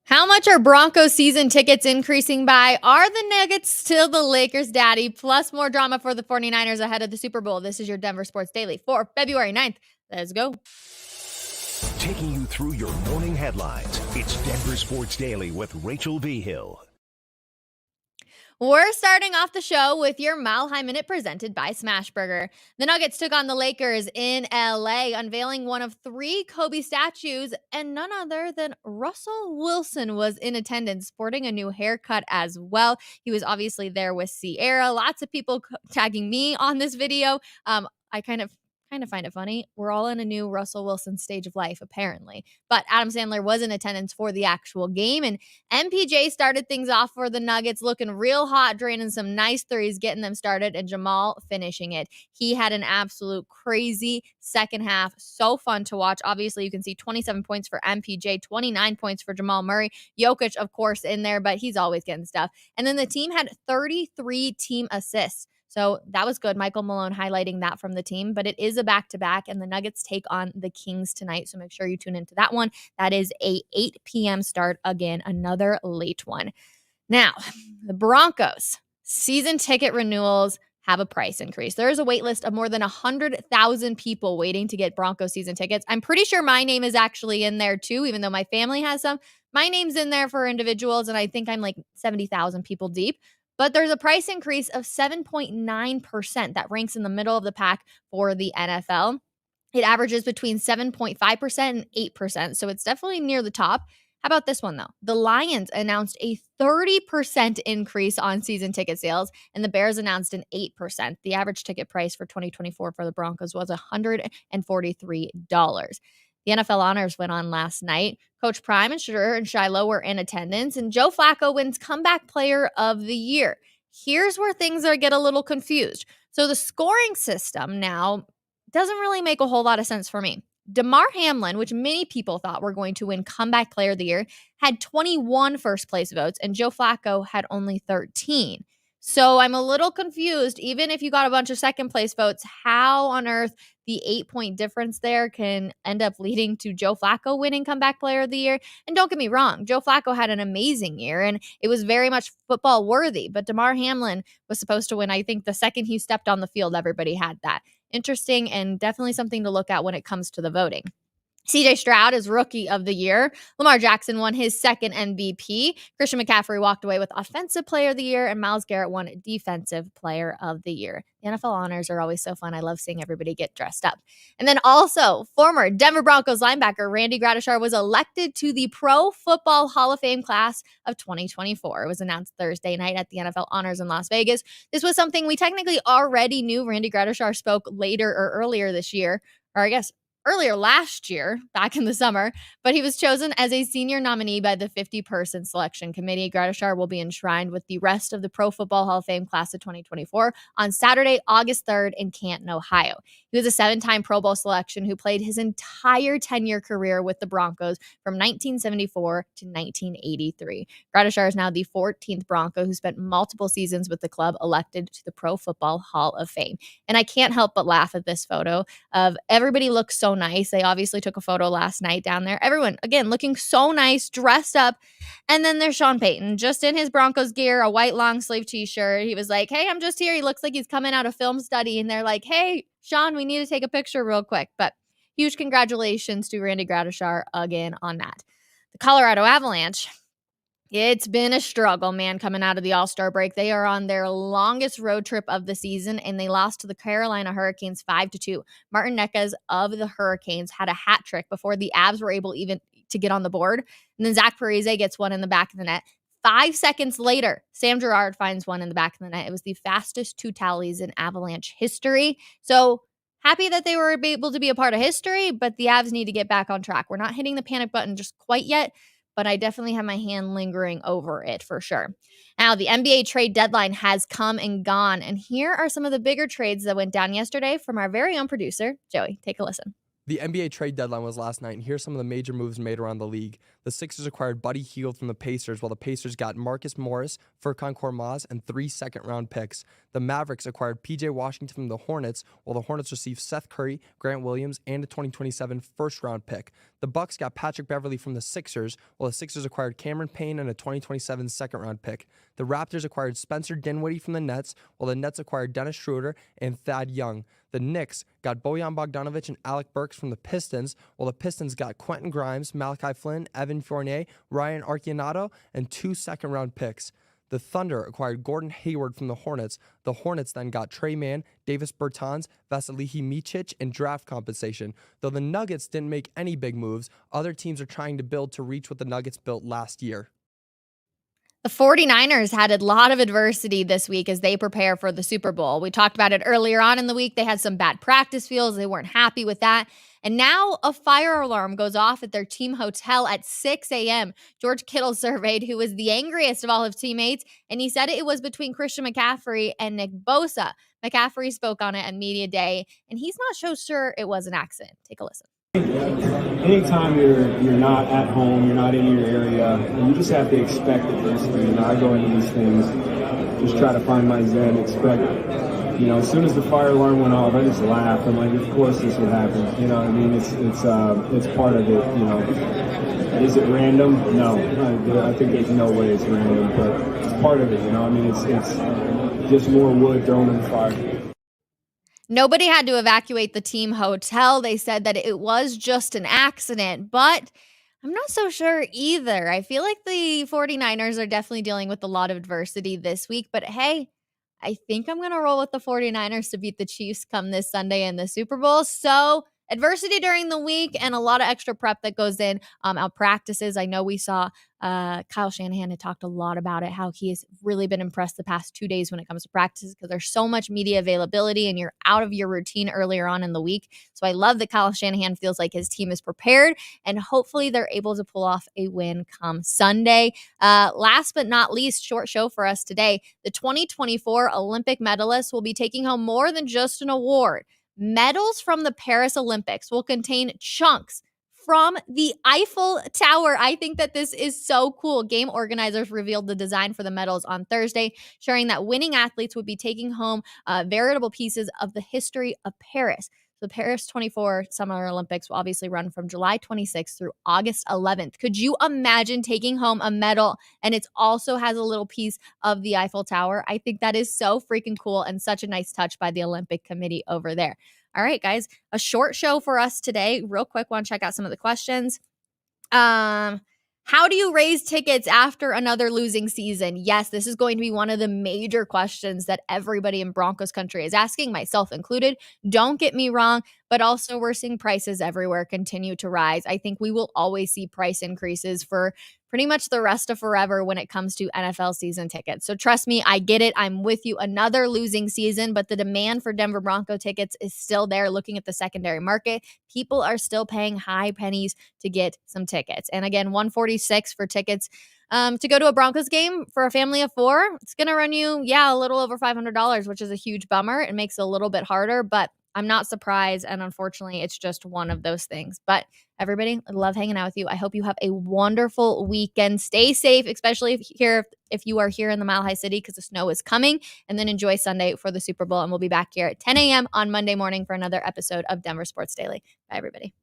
How much are Broncos season tickets increasing by? Are the Nuggets still the Lakers' daddy? Plus more drama for the 49ers ahead of the Super Bowl. This is your Denver Sports Daily for February 9th. Let's go. Taking you through your morning headlines, it's Denver Sports Daily with Rachel V. Hill. We're starting off the show with your Mile High Minute presented by Smashburger. The Nuggets took on the Lakers in LA, unveiling one of 3 Kobe statues, and none other than Russell Wilson was in attendance, sporting a new haircut as well. He was obviously there with Sierra. Lots of people tagging me on this video. I kind of find it funny. We're all in a new Russell Wilson stage of life, apparently. But Adam Sandler was in attendance for the actual game, and MPJ started things off for the Nuggets, looking real hot, draining some nice threes, getting them started, and Jamal finishing it. He had an absolute crazy second half. So fun to watch. Obviously, you can see 27 points for MPJ, 29 points for Jamal Murray. Jokic, of course, in there, but he's always getting stuff. And then the team had 33 team assists. So that was good. Michael Malone highlighting that from the team, but it is a back-to-back, and the Nuggets take on the Kings tonight. So make sure you tune into that one. That is a 8 p.m. start. Again, another late one. Now, the Broncos season ticket renewals have a price increase. There is a wait list of more than 100,000 people waiting to get Broncos season tickets. I'm pretty sure my name is actually in there too, even though my family has some. My name's in there for individuals, and I think I'm like 70,000 people deep. But there's a price increase of 7.9% that ranks in the middle of the pack for the NFL. It averages between 7.5% and 8%, so it's definitely near the top. How about this one, though? The Lions announced a 30% increase on season ticket sales, and the Bears announced an 8%. The average ticket price for 2024 for the Broncos was $143. The NFL honors went on last night. Coach Prime and Shiloh were in attendance, and Joe Flacco wins Comeback Player of the Year. Here's where things get a little confused. So the scoring system now doesn't really make a whole lot of sense for me. Damar Hamlin, which many people thought were going to win Comeback Player of the Year, had 21 first-place votes, and Joe Flacco had only 13. So I'm a little confused. Even if you got a bunch of second-place votes, how on earth the 8-point difference there can end up leading to Joe Flacco winning Comeback Player of the Year? And don't get me wrong, Joe Flacco had an amazing year, and it was very much football worthy. But Damar Hamlin was supposed to win. I think the second he stepped on the field, everybody had that. Interesting, and definitely something to look at when it comes to the voting. CJ Stroud is Rookie of the Year. Lamar Jackson won his second MVP. Christian McCaffrey walked away with Offensive Player of the Year, and Myles Garrett won Defensive Player of the Year. The NFL honors are always so fun. I love seeing everybody get dressed up. And then also, former Denver Broncos linebacker Randy Gradishar was elected to the Pro Football Hall of Fame class of 2024. It was announced Thursday night at the NFL honors in Las Vegas. This was something we technically already knew. Randy Gradishar spoke earlier this year, or I guess earlier last year, back in the summer, but he was chosen as a senior nominee by the 50-person selection committee. Gradishar will be enshrined with the rest of the Pro Football Hall of Fame class of 2024 on Saturday, August 3rd in Canton, Ohio. He was a 7-time Pro Bowl selection who played his entire 10-year career with the Broncos from 1974 to 1983. Gradishar is now the 14th Bronco who spent multiple seasons with the club elected to the Pro Football Hall of Fame. And I can't help but laugh at this photo of everybody looks so nice. They obviously took a photo last night down there. Everyone, again, looking so nice, dressed up. And then there's Sean Payton, just in his Broncos gear, a white long sleeve t-shirt. He was like, hey, I'm just here. He looks like he's coming out of film study. And they're like, hey, Sean, we need to take a picture real quick. But huge congratulations to Randy Gradishar again on that. The Colorado Avalanche. It's been a struggle, man, coming out of the All-Star break. They are on their longest road trip of the season, and they lost to the Carolina Hurricanes 5-2. Martin Necas of the Hurricanes had a hat trick before the Avs were able even to get on the board. And then Zach Parise gets one in the back of the net. 5 seconds later, Sam Girard finds one in the back of the net. It was the fastest 2 tallies in Avalanche history. So happy that they were able to be a part of history, but the Avs need to get back on track. We're not hitting the panic button just quite yet, but I definitely have my hand lingering over it for sure. Now, the NBA trade deadline has come and gone, and here are some of the bigger trades that went down yesterday from our very own producer, Joey. Take a listen. The NBA trade deadline was last night, and here's some of the major moves made around the league. The Sixers acquired Buddy Hield from the Pacers, while the Pacers got Marcus Morris, Furkan Korkmaz, and 3 second-round picks. The Mavericks acquired P.J. Washington from the Hornets, while the Hornets received Seth Curry, Grant Williams, and a 2027 first-round pick. The Bucks got Patrick Beverley from the Sixers, while the Sixers acquired Cameron Payne and a 2027 second-round pick. The Raptors acquired Spencer Dinwiddie from the Nets, while the Nets acquired Dennis Schroeder and Thad Young. The Knicks got Bojan Bogdanovic and Alec Burks from the Pistons, while the Pistons got Quentin Grimes, Malachi Flynn, Evan Fournier, Ryan Arcidiacono, and 2 second-round picks. The Thunder acquired Gordon Hayward from the Hornets. The Hornets then got Trey Mann, Davis Bertans, Vasilije Micic, and draft compensation. Though the Nuggets didn't make any big moves, other teams are trying to build to reach what the Nuggets built last year. The 49ers had a lot of adversity this week as they prepare for the Super Bowl. We talked about it earlier on in the week. They had some bad practice fields. They weren't happy with that. And now a fire alarm goes off at their team hotel at 6 a.m. George Kittle surveyed who was the angriest of all his teammates, and he said it was between Christian McCaffrey and Nick Bosa. McCaffrey spoke on it at Media Day, and he's not so sure it was an accident. Take a listen. Anytime you're not at home, you're not in your area, you just have to expect adversity. I go into these things, just try to find my zen, expect, as soon as the fire alarm went off, I just laughed. I'm like, of course this would happen. It's part of it, Is it random? No. I think there's no way it's random, but it's part of it, It's just more wood thrown in the fire. Nobody had to evacuate the team hotel. They said that it was just an accident, but I'm not so sure either. I feel like the 49ers are definitely dealing with a lot of adversity this week, but hey, I think I'm going to roll with the 49ers to beat the Chiefs come this Sunday in the Super Bowl. So adversity during the week and a lot of extra prep that goes in. Our practices, I know we saw Kyle Shanahan had talked a lot about it, how he has really been impressed the past 2 days when it comes to practices because there's so much media availability and you're out of your routine earlier on in the week. So I love that Kyle Shanahan feels like his team is prepared and hopefully they're able to pull off a win come Sunday. Last but not least, short show for us today. The 2024 Olympic medalists will be taking home more than just an award. Medals from the Paris Olympics will contain chunks from the Eiffel Tower. I think that this is so cool. Game organizers revealed the design for the medals on Thursday, sharing that winning athletes would be taking home veritable pieces of the history of Paris. The Paris 24 Summer Olympics will obviously run from July 26th through August 11th. Could you imagine taking home a medal and it also has a little piece of the Eiffel Tower? I think that is so freaking cool and such a nice touch by the Olympic Committee over there. All right, guys, a short show for us today. Real quick, want to check out some of the questions. How do you raise tickets after another losing season? Yes, this is going to be one of the major questions that everybody in Broncos country is asking, myself included. Don't get me wrong, but also we're seeing prices everywhere continue to rise. I think we will always see price increases for pretty much the rest of forever when it comes to NFL season tickets. So trust me, I get it. I'm with you. Another losing season, but the demand for Denver Bronco tickets is still there. Looking at the secondary market, people are still paying high pennies to get some tickets. And again, $146 for tickets to go to a Broncos game for a family of 4. It's going to run you, a little over $500, which is a huge bummer. It makes it a little bit harder, but I'm not surprised. And unfortunately, it's just one of those things. But everybody, I love hanging out with you. I hope you have a wonderful weekend. Stay safe, especially if you are here in the Mile High City because the snow is coming. And then enjoy Sunday for the Super Bowl. And we'll be back here at 10 a.m. on Monday morning for another episode of Denver Sports Daily. Bye, everybody.